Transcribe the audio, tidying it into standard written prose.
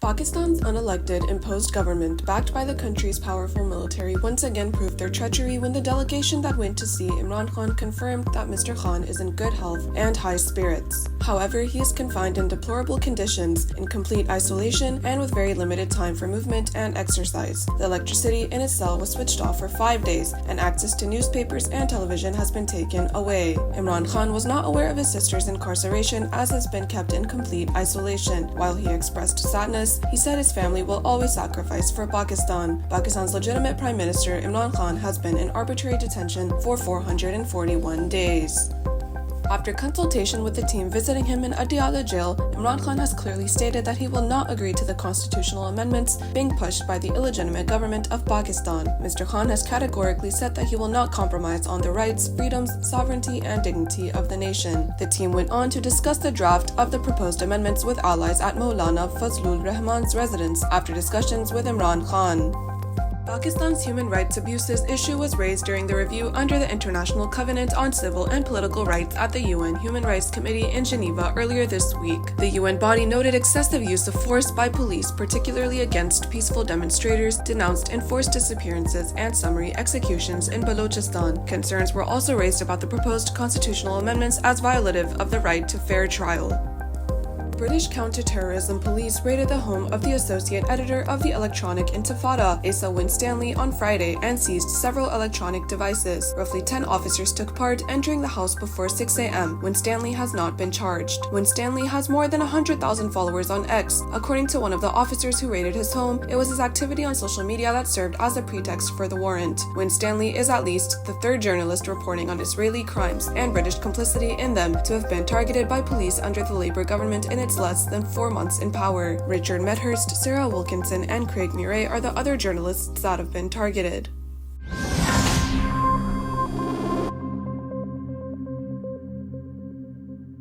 Pakistan's unelected, imposed government, backed by the country's powerful military, once again proved their treachery when the delegation that went to see Imran Khan confirmed that Mr. Khan is in good health and high spirits. However, he is confined in deplorable conditions, in complete isolation, and with very limited time for movement and exercise. The electricity in his cell was switched off for 5 days, and access to newspapers and television has been taken away. Imran Khan was not aware of his sister's incarceration, as has been kept in complete isolation. While he expressed sadness, he said his family will always sacrifice for Pakistan. Pakistan's legitimate Prime Minister Imran Khan has been in arbitrary detention for 441 days. After consultation with the team visiting him in Adiala jail, Imran Khan has clearly stated that he will not agree to the constitutional amendments being pushed by the illegitimate government of Pakistan. Mr. Khan has categorically said that he will not compromise on the rights, freedoms, sovereignty, and dignity of the nation. The team went on to discuss the draft of the proposed amendments with allies at Maulana Fazlul Rahman's residence after discussions with Imran Khan. Pakistan's human rights abuses issue was raised during the review under the International Covenant on Civil and Political Rights at the UN Human Rights Committee in Geneva earlier this week. The UN body noted excessive use of force by police, particularly against peaceful demonstrators, denounced enforced disappearances and summary executions in Balochistan. Concerns were also raised about the proposed constitutional amendments as violative of the right to fair trial. British counterterrorism police raided the home of the associate editor of the Electronic Intifada, Asa Winstanley, on Friday and seized several electronic devices. Roughly 10 officers took part, entering the house before 6 a.m. Winstanley has not been charged. Winstanley has more than 100,000 followers on X. According to one of the officers who raided his home, it was his activity on social media that served as a pretext for the warrant. Winstanley is at least the third journalist reporting on Israeli crimes and British complicity in them to have been targeted by police under the Labour government in its less than 4 months in power. Richard Medhurst, Sarah Wilkinson, and Craig Murray are the other journalists that have been targeted.